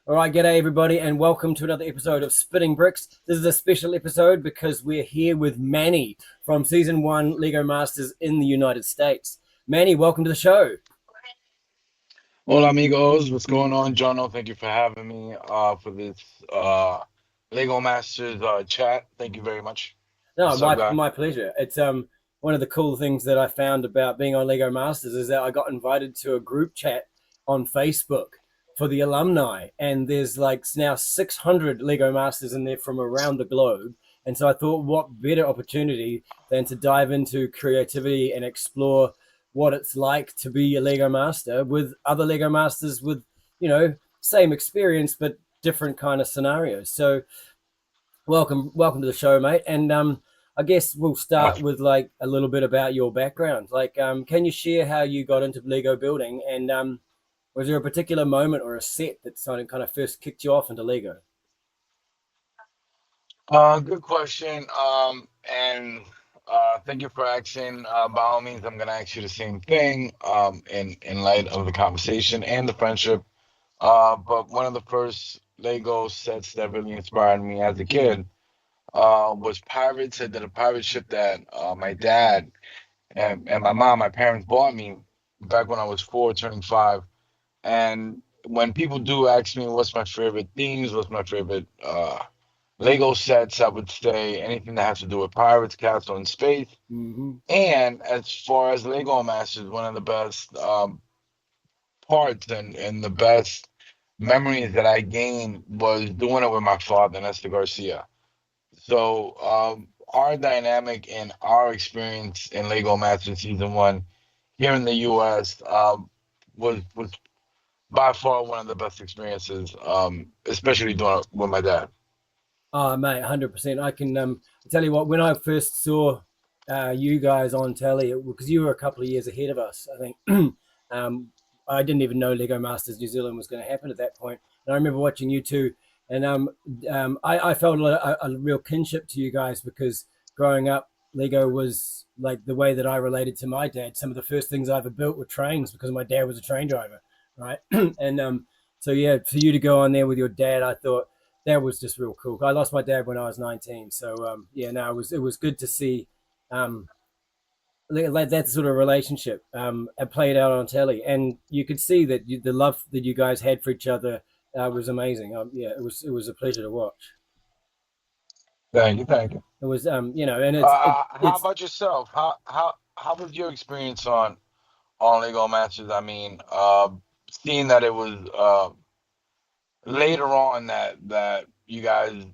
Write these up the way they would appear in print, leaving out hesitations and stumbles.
All right, g'day everybody, and welcome to another episode of Spitting Bricks. This is a special episode because we're here with Manny from Season 1 Lego Masters in the United States. Manny, welcome to the show. Hola amigos, what's going on? Jono, thank you for having me for this uh Lego Masters chat. Thank you very much. No, What's up, my guy? my pleasure. It's one of the cool things that I found about being on Lego Masters is that I got invited to a group chat on Facebook for the alumni, and there's like now 600 Lego Masters in there from around the globe. And so I thought, what better opportunity than to dive into creativity and explore what it's like to be a Lego Master with other Lego Masters with, same experience but different kind of scenarios. So welcome to the show, mate. And I guess we'll start Awesome. with like a little bit about your background. Like, can you share how you got into Lego building, and was there a particular moment or a set that kind of first kicked you off into Lego? Good question. And thank you for asking. By all means, I'm gonna ask you the same thing. In light of the conversation and the friendship. But one of the first Lego sets that really inspired me as a kid was Pirates. I did a pirate ship that my dad and my mom, my parents bought me back when I was four, turning five. And when people do ask me what's my favorite themes, what's my favorite Lego sets, I would say anything that has to do with pirates, castle, and space. Mm-hmm. And as far as Lego Masters, one of the best parts and the best memories that I gained was doing it with my father, Nestor Garcia. So our dynamic and our experience in Lego Masters Season 1 here in the U.S. Was by far one of the best experiences, especially doing it with my dad. Oh, mate, 100%. I can tell you what. When I first saw you guys on telly, because you were a couple of years ahead of us, I think. um, I didn't even know Lego Masters New Zealand was going to happen at that point. And I remember watching you two, and I felt a real kinship to you guys because growing up, Lego was like the way that I related to my dad. Some of the first things I ever built were trains because my dad was a train driver, right? And so yeah, for you to go on there with your dad, I thought that was just real cool. I lost my dad when I was 19, so yeah, no, it was good to see um, like that sort of relationship played out on telly, and you could see that the love that you guys had for each other was amazing. Yeah, it was a pleasure to watch. Thank you, thank you. It was and it's it, How it's about yourself? How was your experience on Lego Masters? I mean, seeing that it was later on that you guys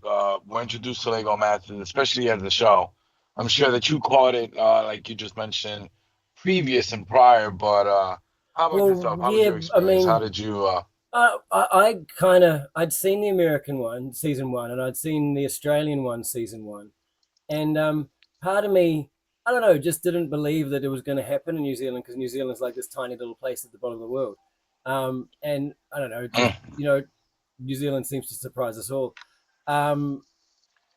were introduced to Lego Masters, especially as a show. I'm sure that you caught it, like you just mentioned, previous and prior. But how about well, yourself? How was yeah. your I experience? How mean, did you? I kind of I'd seen the American one season one, and I'd seen the Australian one season one, and part of me, I don't know, just didn't believe that it was going to happen in New Zealand because New Zealand's like this tiny little place at the bottom of the world. And I don't know, just New Zealand seems to surprise us all. Um,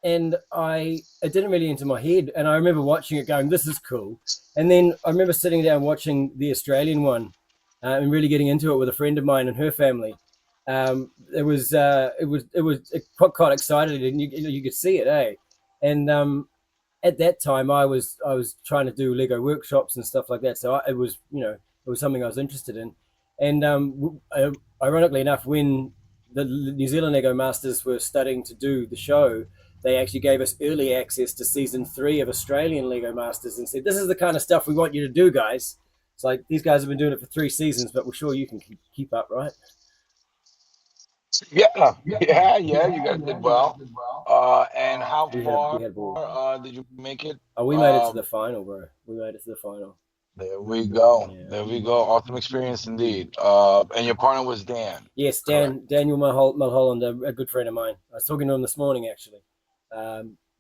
and it didn't really enter my head. And I remember watching it, going, "This is cool." And then I remember sitting down watching the Australian one and really getting into it with a friend of mine and her family. It got quite excited, and you could see it, eh? And at that time I was trying to do Lego workshops and stuff like that, so it was something I was interested in. And ironically enough, when the New Zealand Lego Masters were starting to do the show, they actually gave us early access to season 3 of Australian Lego Masters and said, "This is the kind of stuff we want you to do, guys." It's like these guys have been doing it for 3 seasons, but we're sure you can keep up, right? Yeah, yeah. You guys did well. And how We far had ball. did you make it? Oh, we made it to the final, bro. We made it to the final. There we go. Yeah. There we go. Awesome experience indeed. And your partner was Dan, Yes, correct? Daniel Mulholland, a good friend of mine. I was talking to him this morning actually.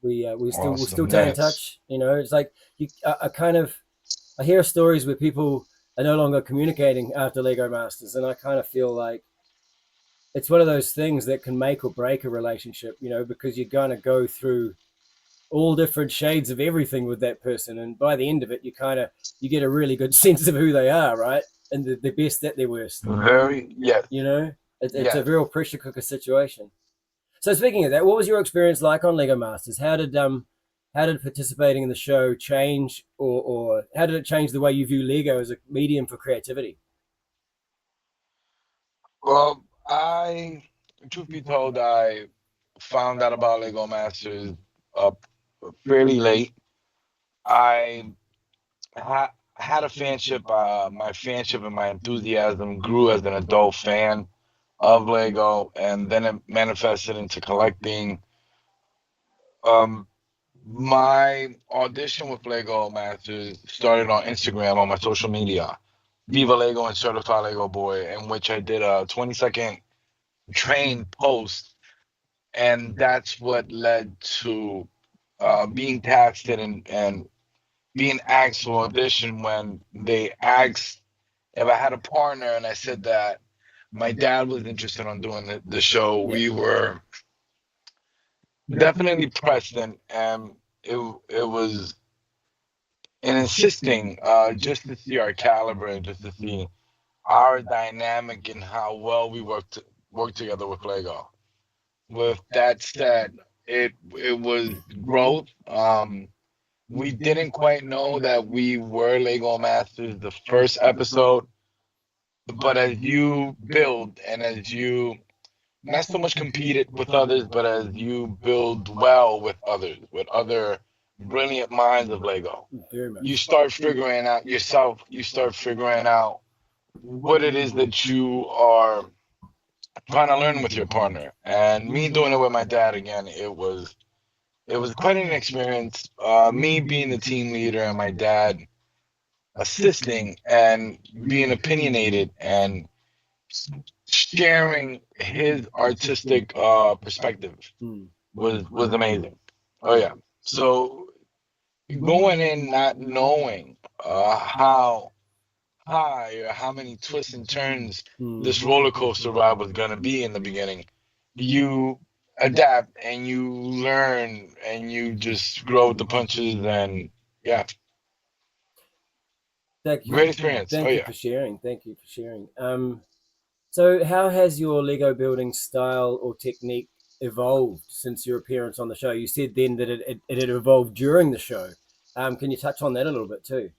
We still Awesome. stay in Nice. touch. It's like I hear stories where people are no longer communicating after Lego Masters, and I kind of feel like it's one of those things that can make or break a relationship. Because you're gonna go through all different shades of everything with that person, and by the end of it, you get a really good sense of who they are, right? And the best at their worst. Very, yes. You know. It's a Yes. real pressure cooker situation. So speaking of that, what was your experience like on Lego Masters? How did participating in the show change, or how did it change the way you view Lego as a medium for creativity? Well, truth be told, I found out about Lego Masters uh, fairly late. I had a fanship. My fanship and my enthusiasm grew as an adult fan of Lego, and then it manifested into collecting. Um, my audition with Lego Masters started on Instagram on my social media, Viva Lego and Certified Lego Boy, in which I did a 20-second train post, and that's what led to being tasked and being asked for audition when they asked if I had a partner, and I said that my dad was interested on doing the show. Yeah, We were definitely pressed, and it was an insisting just to see our caliber and just to see our dynamic and how well we work together with Lego. With that said, it was growth. We didn't quite know that we were Lego Masters the first episode, but as you build and as you not so much compete it with others, but as you build well with others, with other brilliant minds of Lego, very you much. start figuring out yourself. You start figuring out what it is that you are trying to learn with your partner. And me doing it with my dad again, it was quite an experience. Me being the team leader and my dad assisting and being opinionated and sharing his artistic perspective Mm. was amazing. Oh yeah. So going in not knowing how high or how many twists and turns Mm. this roller coaster ride was gonna be in the beginning, you adapt and you learn and you just grow with the punches and yeah, Thank you, great experience. Oh thank you yeah. for sharing. Thank you for sharing. So how has your Lego building style or technique evolved since your appearance on the show? You said then that it had evolved during the show. Can you touch on that a little bit too?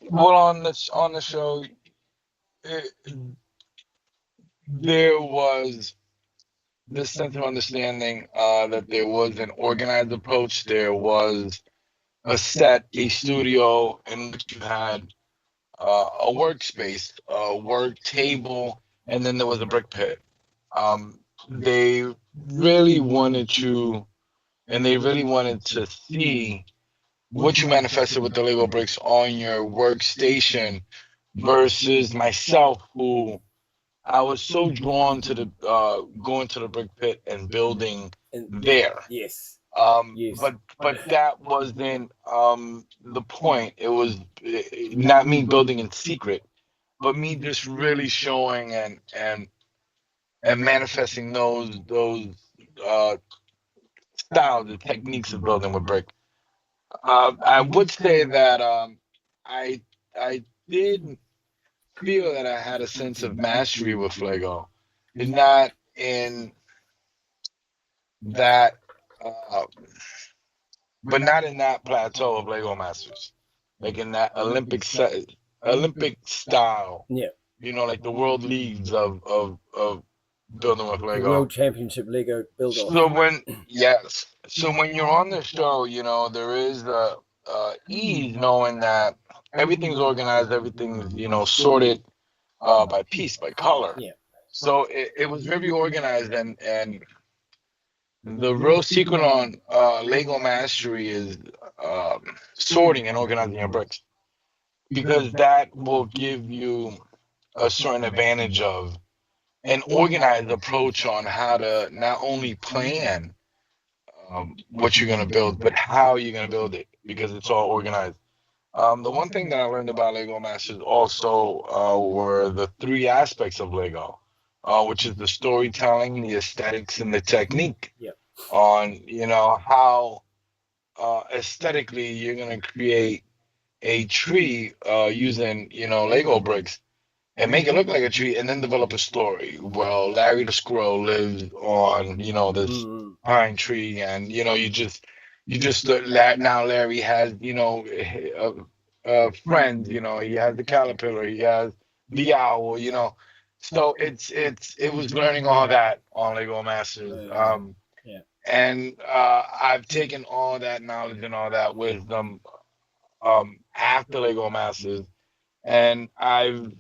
Well, on the show, it, there was this sense of understanding that there was an organized approach. There was a set, a studio in which you had a workspace, a work table, and then there was a brick pit. They really wanted you, and they really wanted to see what you manifested with the Lego bricks on your workstation versus myself, who I was so drawn to the going to the brick pit and building And there. yes, yes. But that wasn't the point. It was not me building in secret, but me just really showing and manifesting those uh, styles, the techniques of building with brick. I would say that I I did feel that I had a sense of mastery with Lego, not in that, uh, but not in that plateau of Lego Masters, like in that Olympic style. Yeah, Like the world leagues of building with the Lego. World Championship Lego build off. So when you're on the show, there is the ease knowing that everything's organized, everything's sorted by piece, by color. Yeah. So it was very organized, and the real secret on Lego mastery is sorting and organizing your bricks, because that will give you a certain advantage of an organized approach on how to not only plan what you're going to build, but how you're going to build it, because it's all organized. The one thing that I learned about Lego Masters also were the three aspects of Lego, which is the storytelling, the aesthetics, and the technique. Yeah. On how aesthetically you're gonna create a tree using Lego bricks, and make it look like a tree, and then develop a story. Well, Larry the squirrel lives on, this Mm, pine tree, and now Larry has, friends. He has the caterpillar, he has the owl. So it was learning all that on Lego Masters. yeah, yeah, And I've taken all that knowledge and all that wisdom after Lego Masters, and I've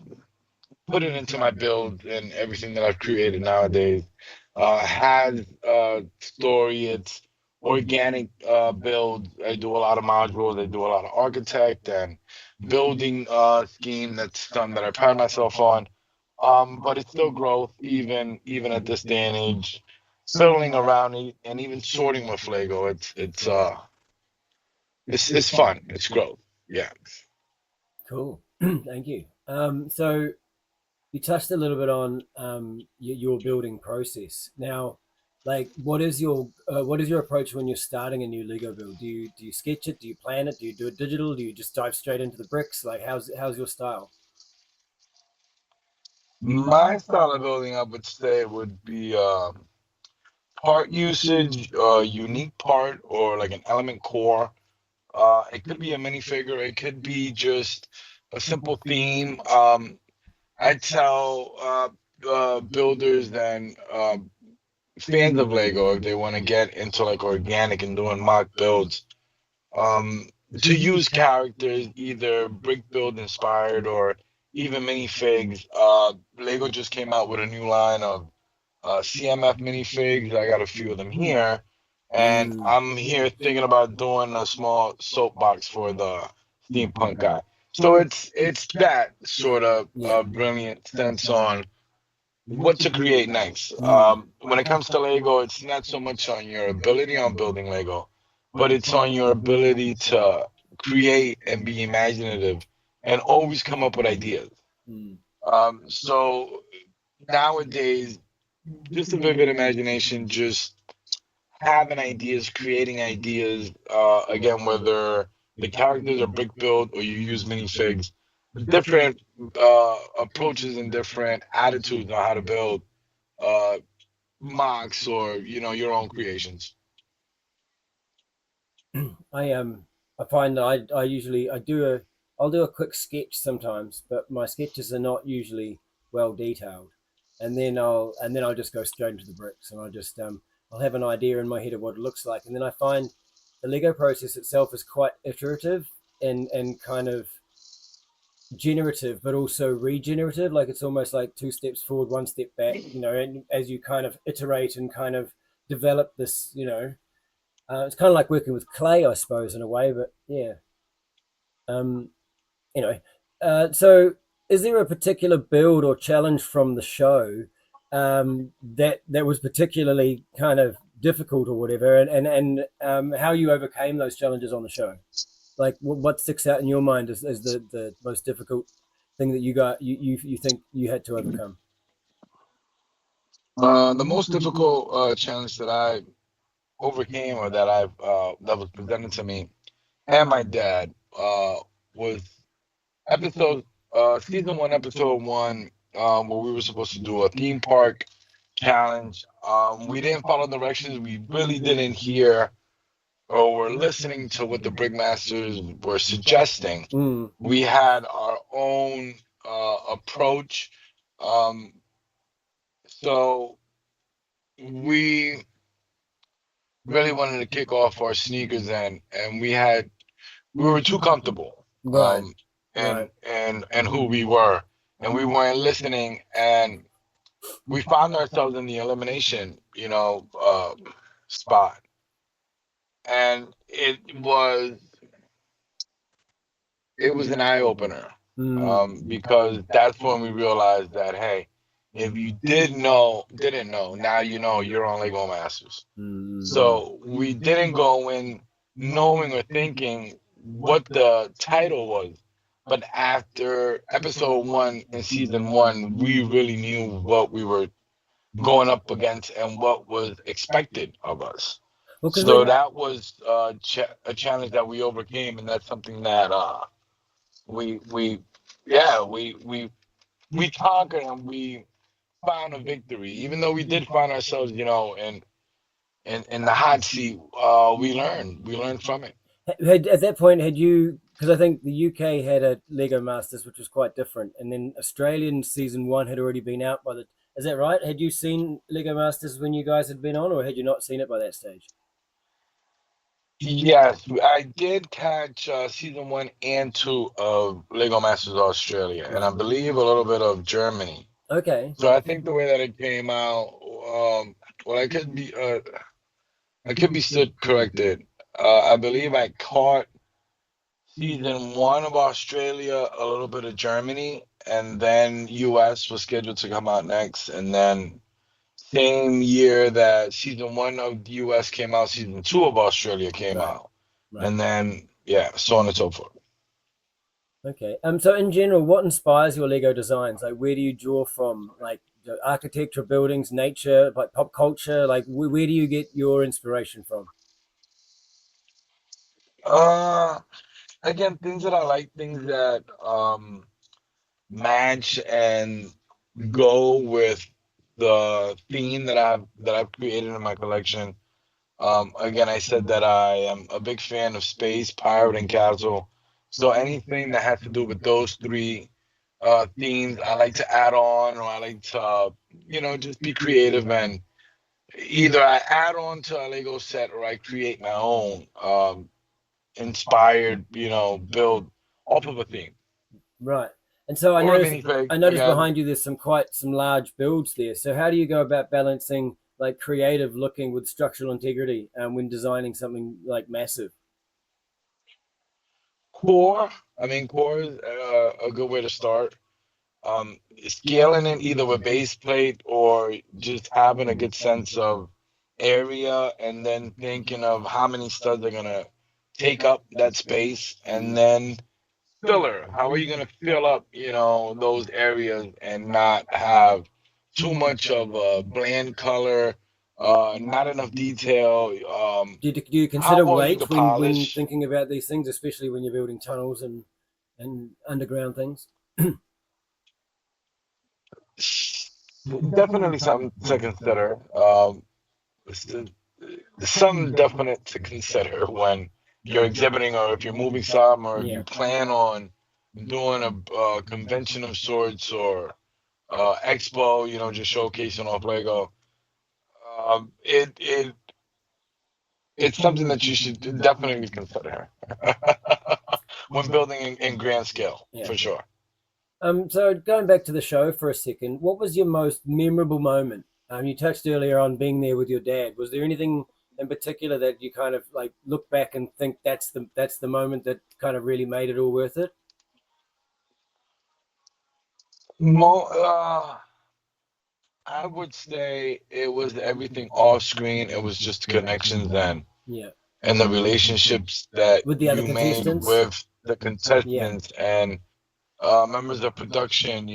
put it into my build, and everything that I've created nowadays has a story. It's organic build. I do a lot of modules. I do a lot of architect and building scheme. That's something that I pride myself on. But it's still growth, even at this day and age. Fiddling around and even sorting with Lego. It's fun. It's growth. Yeah. cool. Thank you. So you touched a little bit on your building process. Now, like, what is your approach when you're starting a new Lego build? Do you sketch it? Do you plan it? Do you do it digital? Do you just dive straight into the bricks? Like, how's your style? My style of building, I would say, would be part usage, unique part, or like an element core. It could be a minifigure. It could be just a simple theme. I tell builders and fans of Lego, if they want to get into like organic and doing mock builds, um, to use characters either brick build inspired or even minifigs. Lego just came out with a new line of CMF minifigs. I got a few of them here, and Mm, I'm here thinking about doing a small soapbox for the steampunk guy. So it's that sort of yeah. brilliant sense on what to create next. Mm, When it comes to Lego, it's not so much on your ability on building Lego, but it's on your ability to create and be imaginative and always come up with ideas. mm, So nowadays, just a vivid imagination, just having ideas, creating ideas. Again, whether the characters are brick built or you use minifigs, different approaches and different attitudes on how to build uh, mocks or your own creations. I I find that I usually I'll do a quick sketch sometimes, but my sketches are not usually well detailed, and then I'll just go straight into the bricks, and I'll have an idea in my head of what it looks like, and then I find the Lego process itself is quite iterative and kind of generative, but also regenerative. Like it's almost like two steps forward, one step back. And as you kind of iterate and kind of develop this, it's kind of like working with clay, I suppose, in a way. But yeah, um, anyway. So, is there a particular build or challenge from the show that was particularly kind of difficult or whatever, and how you overcame those challenges on the show? Like, what sticks out in your mind as the most difficult thing that you think you had to overcome? The most difficult challenge that I overcame, or that was presented to me and my dad, was episode season one, episode one, where we were supposed to do a theme park challenge. We didn't follow directions. We really didn't hear or were listening to what the Brickmasters were suggesting. Mm, We had our own approach. Um, so we really wanted to kick off our sneakers, and we were too comfortable right, right. and who we were, and we weren't listening, and we found ourselves in the elimination spot, and it was an eye opener, Mm, because that's when we realized that, hey, if you didn't know, now you know, you're on Lego Masters. mm, So we didn't go in knowing or thinking what the title was. But after episode one in season one, we really knew what we were going up against and what was expected of us. well, because So that was a challenge that we overcame, and that's something that we yeah we we conquered and we found a victory. Even though we did find ourselves, in the hot seat, we learned from it. At that point, had you? Because I think the UK had a Lego Masters, which was quite different, and then Australian season one had already been out by the. Is that right? Had you seen Lego Masters when you guys had been on, or had you not seen it by that stage? Yes, I did catch season one and two of Lego Masters Australia, and Right. I believe a little bit of Germany. Okay. So I think the way that it came out, well, I could be still corrected. I believe I caught season one of Australia, a little bit of Germany, and then US was scheduled to come out next, and then same year that season one of the US came out, season two of Australia came Right. out, Right. and then yeah, so on and so forth. Okay. So in general, what inspires your Lego designs? Like, where do you draw from? Like the architecture, buildings, nature, like pop culture. Like, where do you get your inspiration from? Uh, Again, things that I like, things that match and go with the theme that I've created in my collection. Again, I said that I am a big fan of space, pirate, and castle. So anything that has to do with those three themes, I like to add on, or I like to, just be creative, and either I add on to a Lego set or I create my own inspired, build off of a theme Right. And so or a minifig I noticed again. behind you there's some large builds there. So how do you go about balancing like creative looking with structural integrity when designing something like massive? Core, I mean, core is a good way to start. Scaling it either with base plate or just having a good sense of area, and then thinking of how many studs are gonna take up that space, and then filler. How are you gonna fill up, those areas and not have too much of a bland color, not enough detail. Do you How consider well you weight could when polish. thinking about these things, especially when you're building tunnels and underground things? Definitely something to consider. It's something definite to consider when you're exhibiting, or if you're moving some, or if Yeah. you plan on doing a convention of sorts, or expo, just showcasing off Lego. It's something that you should definitely consider when building in grand scale, Yeah. for sure. So going back to the show for a second, what was your most memorable moment? You touched earlier on being there with your dad. Was there anything in particular that you kind of like look back and think that's the moment that kind of really made it all worth it? Mo, I would say it was everything off screen. It was just connections Yeah. and the relationships that With the other you made contestants? with the Yeah. contestants and members of production.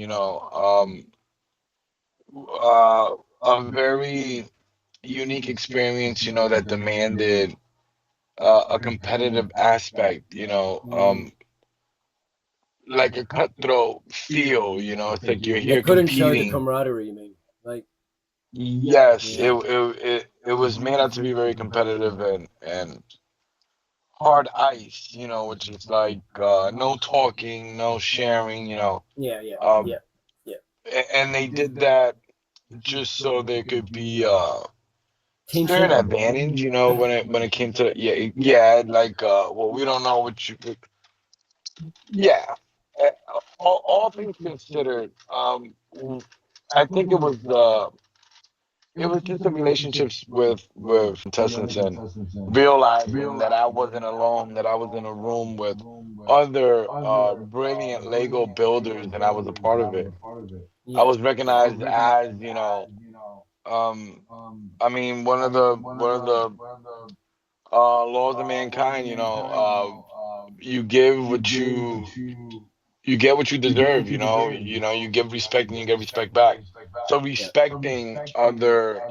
A very unique experience. That demanded a competitive aspect. Mm. Like a cutthroat feel. It's like you're They here couldn't show the competing. camaraderie, you mean? Like, Yes, yeah. it was made out to be very competitive and hard ice, which is like no talking, no sharing, Yeah, yeah, um, yeah, yeah. and they did that just so there could be certain Tension? advantage, when it came to, yeah, yeah, like well, we don't know what you, yeah. Uh, all things considered, I think it was just the relationships with contestants, and realizing that I wasn't alone, that I was in a room with other brilliant Lego builders, and I was a part of it. I Yeah, was yeah. recognized as, um, I mean, one of the laws of mankind. You give what you get what you deserve. You give respect and you get respect back. So Yeah. respecting other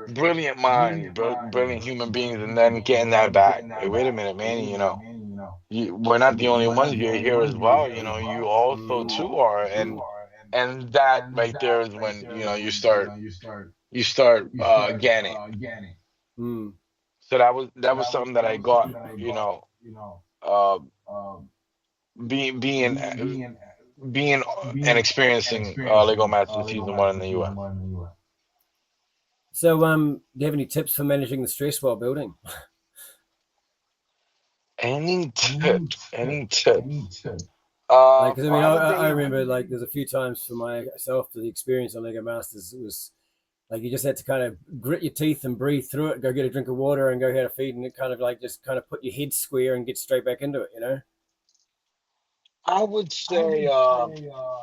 brilliant minds, brilliant human beings, and then getting that back. Hey, wait a minute, Manny. We're not the only ones. You're here as well. You also Mm. too are, and and that right there is when you start getting. Mm. So that was something that I got, you know, uh, being and experiencing Lego Masters season one in the U.S. So, do you have any tips for managing the stress while building? Any tips? Any tips? Like, because I mean, I Probably. remember like there's a few times for myself the experience on Lego Masters was like you just had to kind of grit your teeth and breathe through it, go get a drink of water and go have a feed, and it kind of like just kind of put your head square and get straight back into it, you know? I would say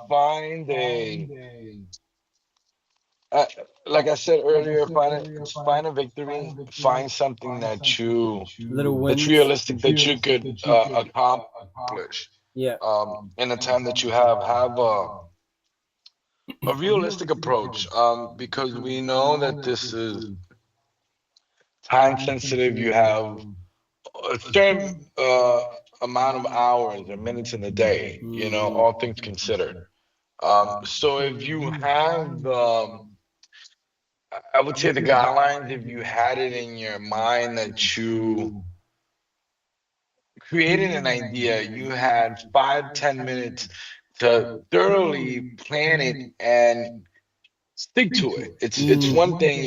find a uh, like I said earlier, find a victory, find something Little that's wins. realistic that you could accomplish Yeah. in the time that you have. Have a realistic approach, because we know that this is time sensitive. You have a certain amount of hours or minutes in the day, Mm-hmm. all things considered. So if you have, I would say the guidelines, if you had it in your mind that you created an idea, you had 5, 10 minutes to thoroughly plan it and stick to it. It's Mm. one thing,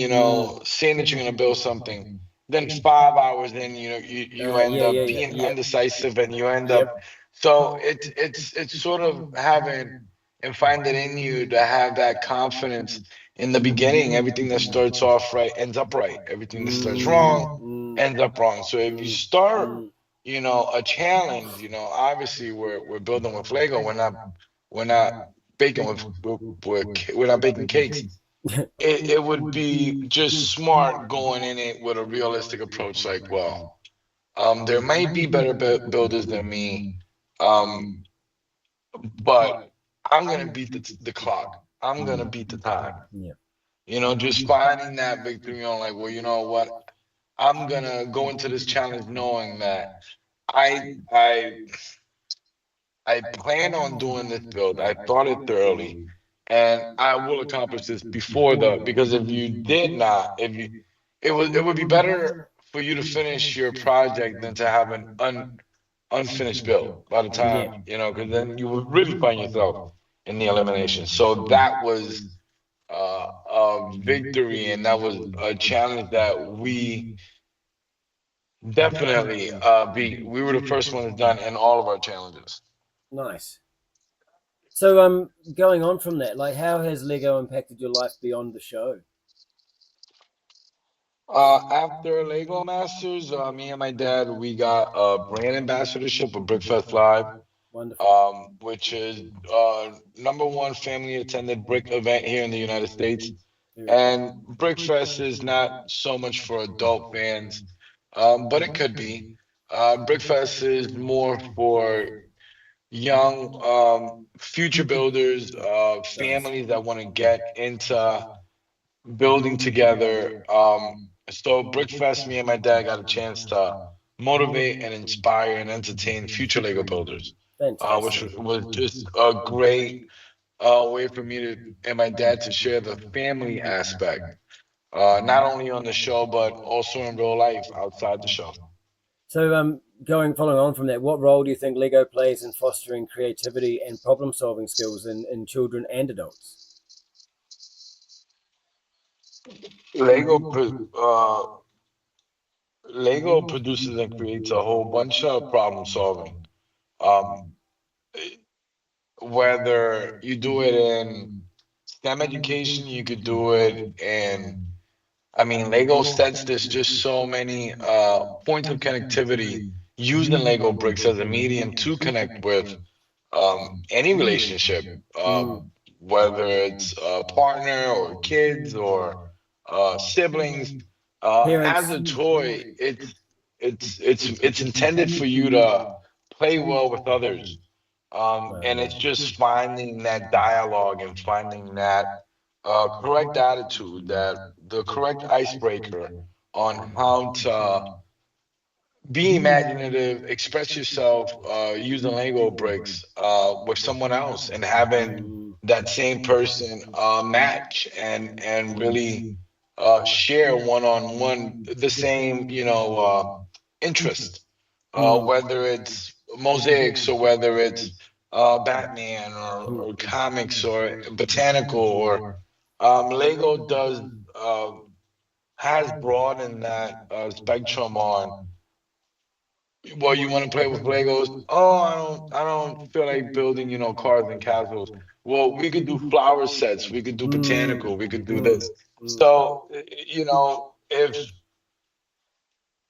saying that you're gonna build something, then 5 hours in, you end Yeah, yeah, up yeah. being Yep. undecisive and you end up. Yep. So it's sort of having and find it in you to have that confidence in the beginning. Everything that starts off right ends up right. Everything that starts Mm, wrong mm, ends up wrong. So if you mm, start, mm. a challenge, obviously we're building with Lego. We're not baking we're not baking cakes. It would be just smart going in it with a realistic approach, like, well, there might be better builders than me, um, but I'm gonna beat the clock. I'm gonna beat the time. Yeah. Just finding that victory on, like, well, you know what? I'm gonna go into this challenge knowing that I I I plan on doing this build. I thought it thoroughly, and I will accomplish this before because if you did not, if you, it would be better for you to finish your project than to have an unfinished build by the Yeah. time, because then you would really find yourself in the elimination. So that was a victory, and that was a challenge that we definitely beat. We were the first ones done in all of our challenges. Nice. So, going on from that, like, how has Lego impacted your life beyond the show? After Lego Masters, me and my dad, we got a brand ambassadorship with Brickfest Live, Wonderful. which is number one family attended brick event here in the United States. Very cool. And Brickfest is not so much for adult fans, but it could be. Brickfest is more for young future builders, Nice. families that want to get into building together. So Brickfest, me and my dad got a chance to motivate and inspire and entertain future Lego builders, which Fantastic. was just a great way for me to and my dad to share the family aspect, not only on the show but also in real life outside the show. So, following on from that, what role do you think Lego plays in fostering creativity and problem solving skills in children and adults? Lego, Lego produces and creates a whole bunch of problem solving. Um, Whether you do it in STEM education, you could do it in, I mean, Lego sets there's just so many points of connectivity using Lego bricks as a medium to connect with any relationship, Mm. whether it's a partner or kids or siblings. As Parents. a toy, it's intended for you to play well with others, Wow, and it's yeah. just finding that dialogue and finding that correct attitude, that the correct icebreaker on how to be imaginative, express yourself using Lego bricks with someone else, and having Mm. that same person match and really share one on one the same interest, Mm. whether it's mosaics or whether it's Batman or comics or botanical or Lego does uh, has broadened that spectrum on. Well, you want to play with Legos? Oh, I don't feel like building, cars and castles. Well, we could do flower sets. We could do Mm. botanical. We could do Mm. this. Mm. So,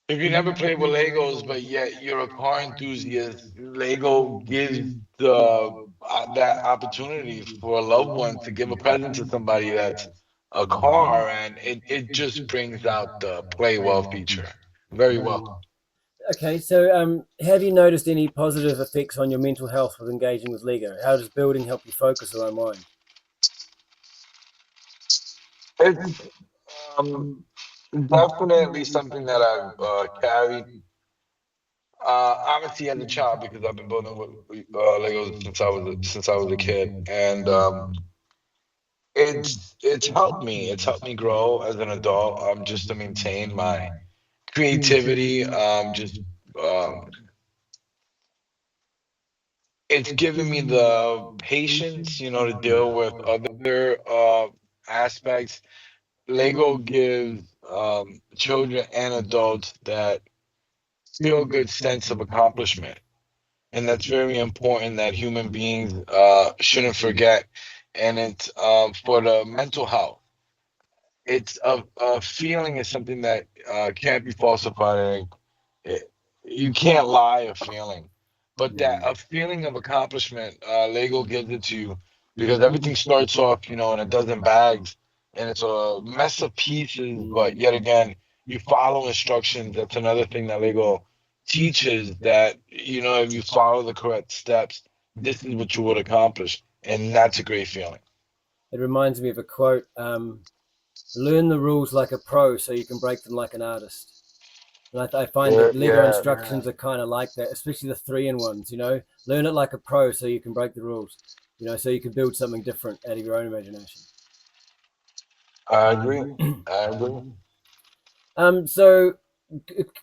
if you never played with Legos, but yet you're a car enthusiast, Lego gives that opportunity for a loved one to give a present to somebody that's a car, and it just brings out the play well feature very well. Okay, so have you noticed any positive effects on your mental health with engaging with Lego? How does building help you focus or unwind? It's um, definitely something that I've carried. Obviously, as a child, because I've been building with Legos since I was a kid, and it's helped me. It's helped me grow as an adult. Just to maintain my creativity. Just um, it's given me the patience, to deal with other aspects. Lego gives children and adults that feel good sense of accomplishment. And that's very important that human beings shouldn't forget. And it's for the mental health. It's a feeling is something that can't be falsified. It, you can't lie a feeling, but that a feeling of accomplishment, Lego gives it to you because everything starts off, in a dozen bags, and it's a mess of pieces. But yet again, you follow instructions. That's another thing that Lego teaches, that if you follow the correct steps, this is what you would accomplish, and that's a great feeling. It reminds me of a quote: "Learn the rules like a pro, so you can break them like an artist." And I find Yeah, that Lego yeah. instructions are kind of like that, especially the three-in ones. Learn it like a pro, so you can break the rules. So you can build something different out of your own imagination. I agree. I agree. So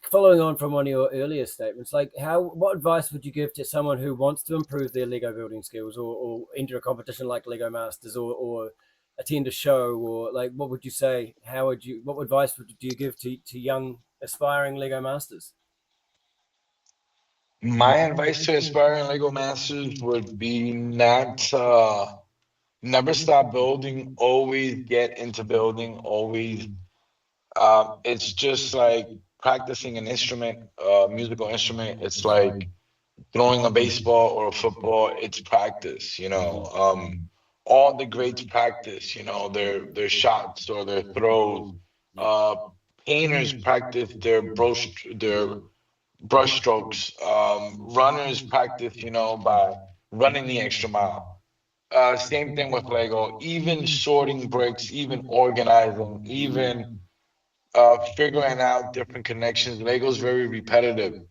following on from one of your earlier statements, like what advice would you give to someone who wants to improve their Lego building skills, or enter a competition like Lego Masters, or attend a show, or like what would you say? What advice do you give to young aspiring Lego Masters? My advice to aspiring Lego masters would be not never stop building, always get into building, always it's just like practicing an instrument, musical instrument. It's like throwing a baseball or a football, it's practice, all the greats practice, their shots or their throws. Uh Painters practice their brush strokes. Runners practice, by running the extra mile. Same thing with Lego. Even sorting bricks, even organizing, even figuring out different connections. Lego's very repetitive,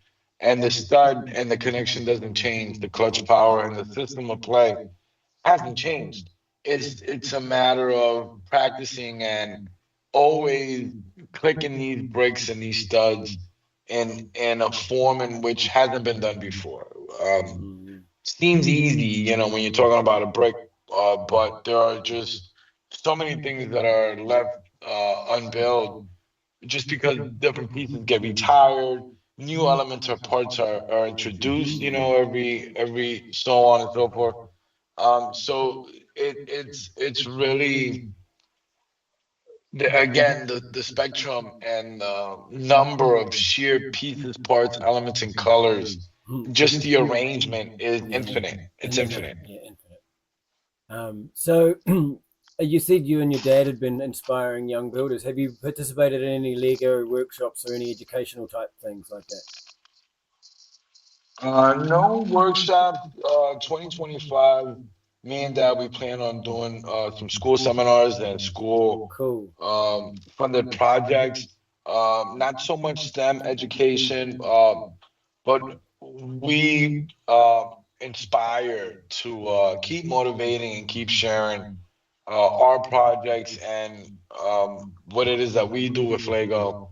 and the stud and the connection doesn't change. The clutch power and the system of play hasn't changed. It's a matter of practicing and always clicking these bricks and these studs in a form in which hasn't been done before. Mm. Seems easy, when you're talking about a brick, but there are just so many things that are left unbuilt just because different pieces get retired, new elements or parts are introduced, every so on and so forth. So it's really the spectrum and the number of sheer pieces, parts, elements, and colors. Just the arrangement is Yeah, infinite. It's infinite. yeah, infinite. So you said you and your dad had been inspiring young builders. Have you participated in any Lego workshops or any educational type things like that? No workshops. 2025. Me and Dad, we plan on doing some school seminars and school Cool. funded projects. Not so much STEM education, but we inspired to keep motivating and keep sharing our projects and what it is that we do with Lego.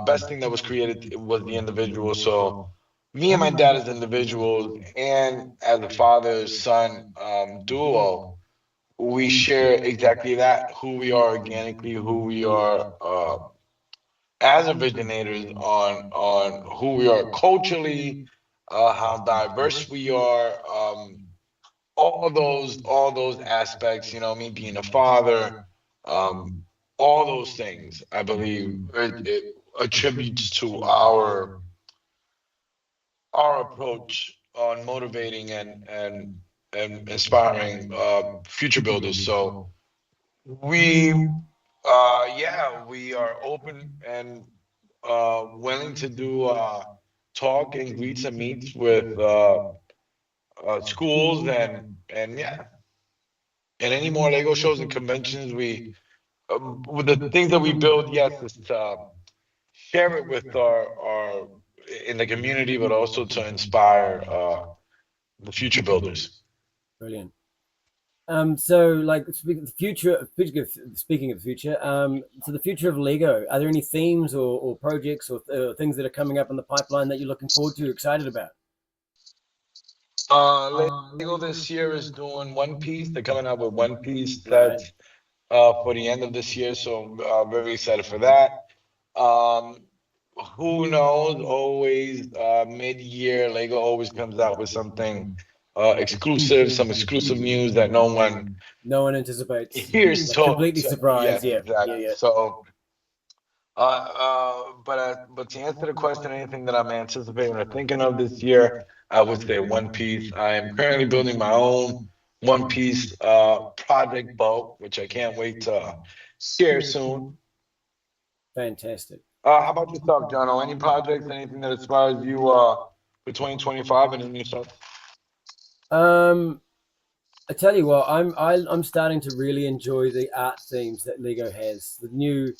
Best thing that was created was the individual. So me and my dad as individuals and as a father son duo, we share exactly that: who we are organically, who we are as originators, on who we are culturally, how diverse we are, all those aspects. You know, me being a father, um, all those things. I believe it attributes to our approach on motivating and inspiring future builders. So we, yeah, we are open and willing to do talk and greets and meets with schools and yeah, and any more Lego shows and conventions. We with the things that we build, yes, is to share it with our in the community, but also to inspire the future builders. Brilliant. So like the future, speaking of the future, so the future of Lego, are there any themes or projects or things that are coming up in the pipeline that you're looking forward to, excited about? Lego this year is doing One Piece. They're coming out with One Piece Right. sets for the end of this year, so I'm very excited for that. Um, who knows? Always mid-year, Lego always comes out with something exclusive, some exclusive news that no one No one anticipates. hears. Like So, completely yeah, surprised. Yeah, yeah, exactly. yeah. So, but to answer the question, anything that I'm anticipating or thinking of this year, I would say One Piece. I am currently building my own One Piece project boat, which I can't wait to share soon. Fantastic. How about yourself, Jono? Any projects, anything that inspires you for 2025 and in yourself? Um, I tell you what, I'm starting to really enjoy the art themes that Lego has. The new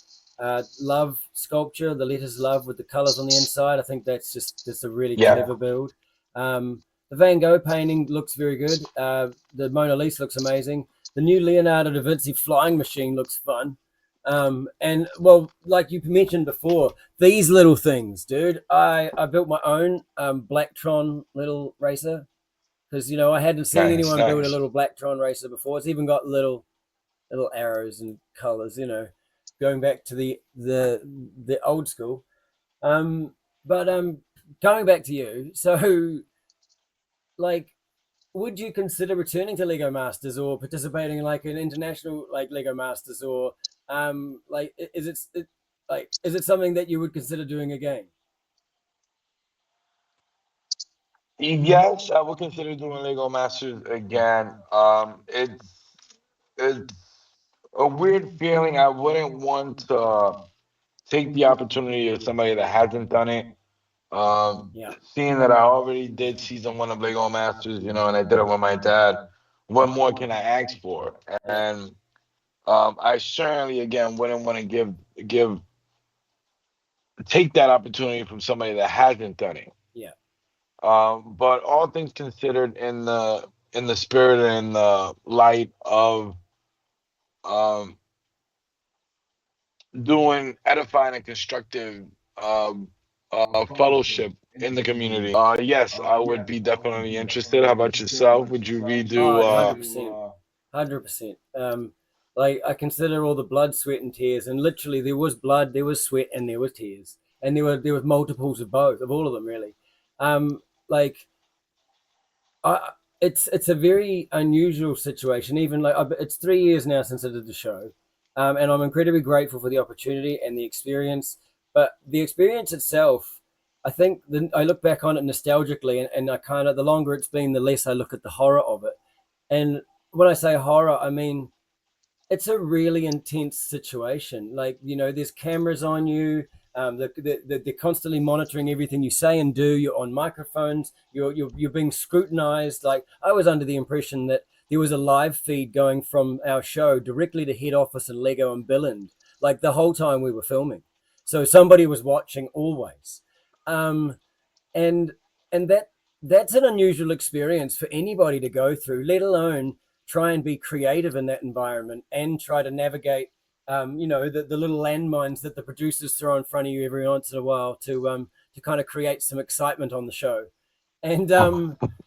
love sculpture, the letters love with the colors on the inside. I think that's a really Yeah, clever build. The Van Gogh painting looks very good. The Mona Lisa looks amazing. The new Leonardo da Vinci flying machine looks fun. And well, like you mentioned before, these little things, dude. I built my own Blacktron little racer because I hadn't seen nice, anyone build a nice. little Blacktron racer before. It's even got little arrows and colors, going back to the old school. But going back to you, so like, would you consider returning to Lego Masters or participating in like an international like Lego Masters or like is it something that you would consider doing again? Yes, I would consider doing Lego Masters again. It's a weird feeling. I wouldn't want to take the opportunity of somebody that hasn't done it. Um, Yeah, Seeing that I already did season one of Lego Masters, and I did it with my dad. What more can I ask for? yeah, And I certainly, again, wouldn't want to give take that opportunity from somebody that hasn't done it. yeah. But all things considered, in the spirit and the light of um, doing edifying and constructive um, fellowship in the community. Yes, I would be definitely interested. How about yourself? Would you redo? Oh, 100%. 100%. Like I consider all the blood, sweat, and tears, and literally there was blood, there was sweat, and there was tears, and there was multiples of both, of all of them, really. Like I, it's a very unusual situation. Even like it's 3 years now since I did the show, and I'm incredibly grateful for the opportunity and the experience. But the experience itself, I think I look back on it nostalgically, and I kind of the longer it's been, the less I look at the horror of it. And when I say horror, I mean it's a really intense situation. Like there's cameras on you. They're constantly monitoring everything you say and do. You're on microphones. You're being scrutinized. Like I was under the impression that there was a live feed going from our show directly to head office in Lego and Billund, like the whole time we were filming. So somebody was watching always, um, and and that that's an unusual experience for anybody to go through, let alone try and be creative in that environment and try to navigate, the little landmines that the producers throw in front of you every once in a while to kind of create some excitement on the show. And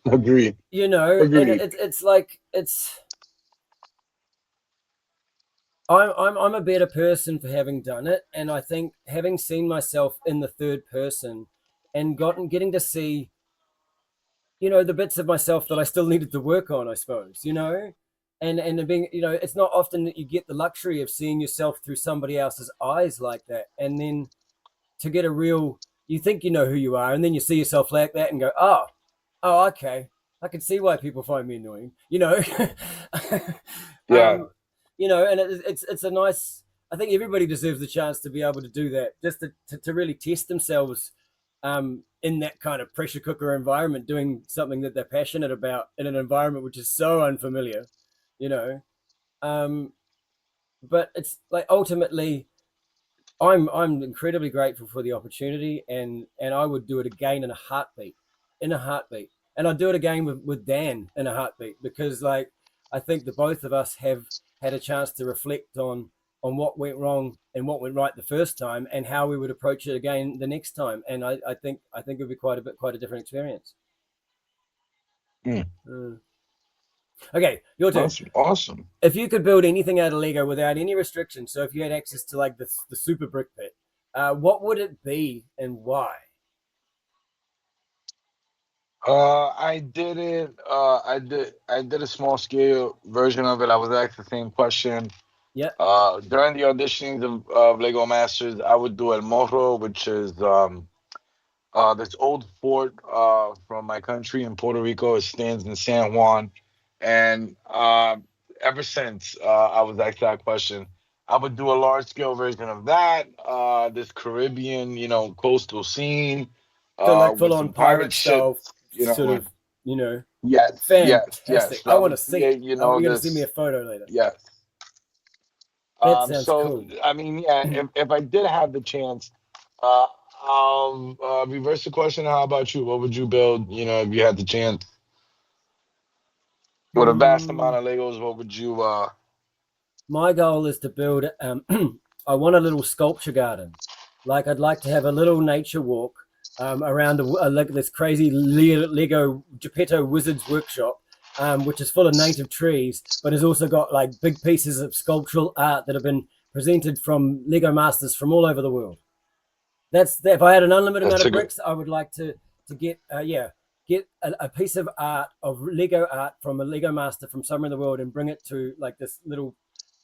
Agreed. and Agreed. it's like I'm a better person for having done it, and I think having seen myself in the third person and getting to see the bits of myself that I still needed to work on, I suppose, and being, it's not often that you get the luxury of seeing yourself through somebody else's eyes like that, and then to get a real, you think you know who you are, and then you see yourself like that and go, oh, okay, I can see why people find me annoying, Yeah. um, and it's a nice. I think everybody deserves the chance to be able to do that, just to really test themselves in that kind of pressure cooker environment, doing something that they're passionate about in an environment which is so unfamiliar, you know. Um, but it's like ultimately, I'm incredibly grateful for the opportunity, and I would do it again in a heartbeat, and I'd do it again with Dan in a heartbeat, because like I think the both of us have had a chance to reflect on what went wrong and what went right the first time, and how we would approach it again the next time, and I think it would be quite a different experience. Mm. Mm. Okay, your turn. Awesome. Awesome. If you could build anything out of Lego without any restrictions, so if you had access to like the super brick pit, what would it be and why? I did it. I did a small scale version of it. I was asked the same question. Yeah, During the auditionings of Lego Masters, I would do El Morro, which is this old fort from my country in Puerto Rico. It stands in San Juan, and ever since I was asked that question, I would do a large scale version of that. This Caribbean, coastal scene, so like full with on some pirate pirate style, ships, sort and of, you know, yes, yes, fantastic. yes. I That want to would see it. create, You're going to send me a this. photo later. Yes. That sounds So cool. I mean, yeah, if I did have the chance, uh, I'll reverse the question. How about you? What would you build? If you had the chance with a vast Hmm. amount of Legos, what would you? My goal is to build. I want a little sculpture garden. Like I'd like to have a little nature walk around like this crazy Lego Geppetto Wizards workshop, which is full of native trees, but has also got like big pieces of sculptural art that have been presented from Lego masters from all over the world. If I had an unlimited amount That's of a good. bricks, I would like to get a piece of art of Lego art from a Lego master from somewhere in the world and bring it to like this little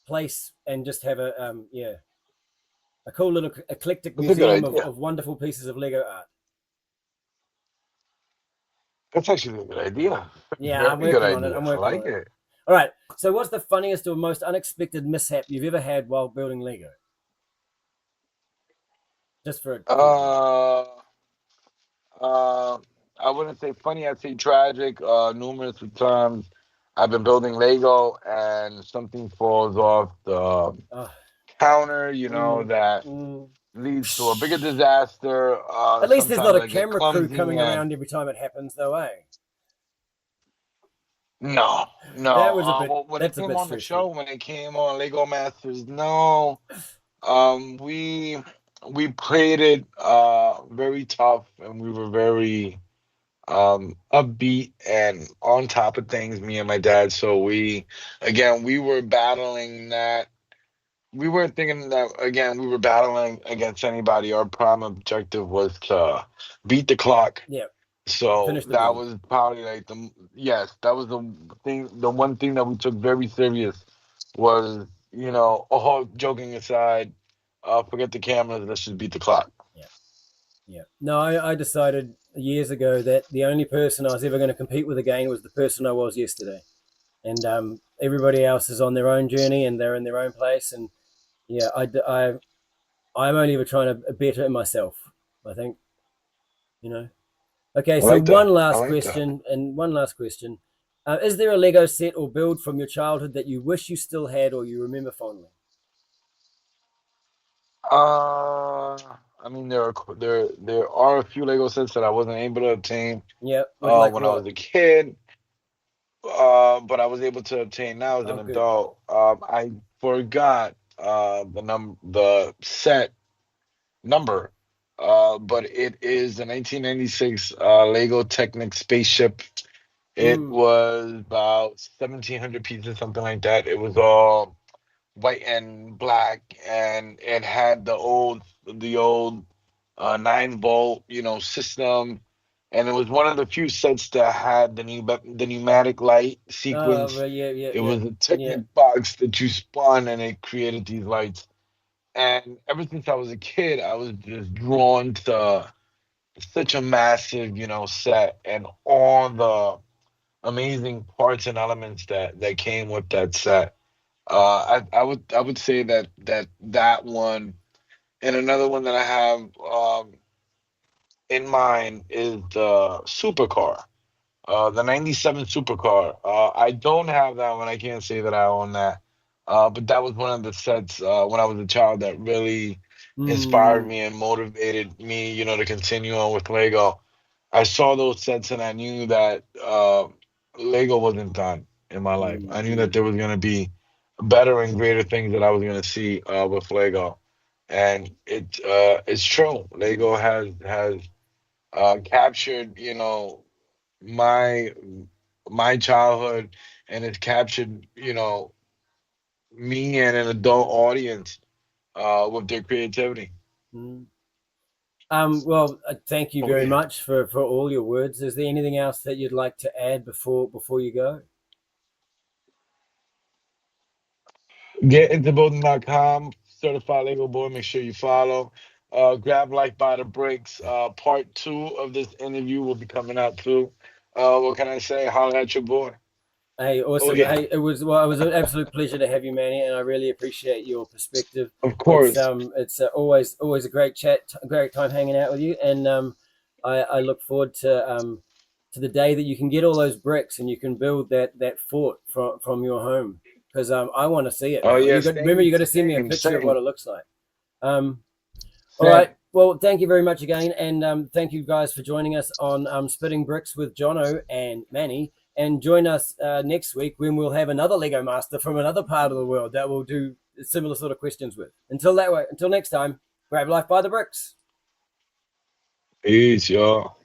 place and just have a cool little eclectic That's a good museum idea. of wonderful pieces of Lego art. That's actually a good idea. Yeah, I'm Very good working on it. idea. I'm I working on like it. it. All right. So, what's the funniest or most unexpected mishap you've ever had while building Lego? Just for a quick laugh. Uh, uh, I wouldn't say funny. I'd say tragic. Numerous of times, I've been building Lego and something falls off the Oh, counter. mm, That mm. leads to a bigger disaster. At least there's not Sometimes a I get camera crew clumsy coming and around every time it happens, though, eh? no, That no. was a bit. Well, when it That's a came bit on the show, stressful. when it came on Lego Masters, no. We played it very tough, and we were very upbeat and on top of things. Me and my dad. So we were battling that. We weren't thinking that again. We were battling against anybody. Our prime objective was to beat the clock. Yeah, So finish the that build. was probably like yes, that was the one thing that we took very serious was, all joking aside, forget the cameras, let's just beat the clock. Yeah, yeah. No, I decided years ago that the only person I was ever going to compete with again was the person I was yesterday, and everybody else is on their own journey and they're in their own place, and yeah, I'm only ever trying to better myself. I think you know. Okay, I so like that. one I last like that. question, and one last question: is there a Lego set or build from your childhood that you wish you still had or you remember fondly? Uh, I mean, there are a few Lego sets that I wasn't able to obtain Yeah, with like when I what? was a kid, but I was able to obtain now as an Oh, good. adult. I forgot the set number, but it is the 1996 Lego Technic spaceship. It Mm. was about 1,700 pieces, something like that. It was all white and black, and it had the old 9 volt, system, and it was one of the few sets that had the pneumatic light Oh, sequence. well, yeah, yeah, It yeah, was a yeah. Technic box that you spun, and it created these lights. And ever since I was a kid, I was just drawn to such a massive, set, and all the amazing parts and elements that came with that set. I would say that one, and another one that I have in mind is the supercar, the '97 supercar. I don't have that one. I can't say that I own that. But that was one of the sets when I was a child that really inspired Mm, me and motivated me, to continue on with Lego. I saw those sets and I knew that Lego wasn't done in my life. I knew that mm, there was going to be better and greater things that I was going to see with Lego, and it's true. mm, Lego has captured, my my childhood, and it's captured, me and an adult audience with their creativity. mm. Well, thank you Oh very yeah. much for all your words. Is there anything else that you'd like to add before you go? Get into building.com, certified Lego boy. Make sure you follow. Grab Life by the Bricks. Part two of this interview will be coming out too. What can I say? Holler at your boy. Hey, Oh awesome. yeah, Hey, it was an absolute pleasure to have you, Manny, and I really appreciate your perspective. of course. It's always a great chat, a great time hanging out with you, and I look forward to the day that you can get all those bricks and you can build that fort from your home because I want to see it, Oh man. yeah, Remember you same, got to send me a same, picture of what same, it looks like. Um, all right. same. Well, thank you very much again, and thank you guys for joining us on Spitting Bricks with Jono and Manny. And join us next week when we'll have another Lego Master from another part of the world that we'll do similar sort of questions with. Until next time, grab life by the bricks. Peace, y'all.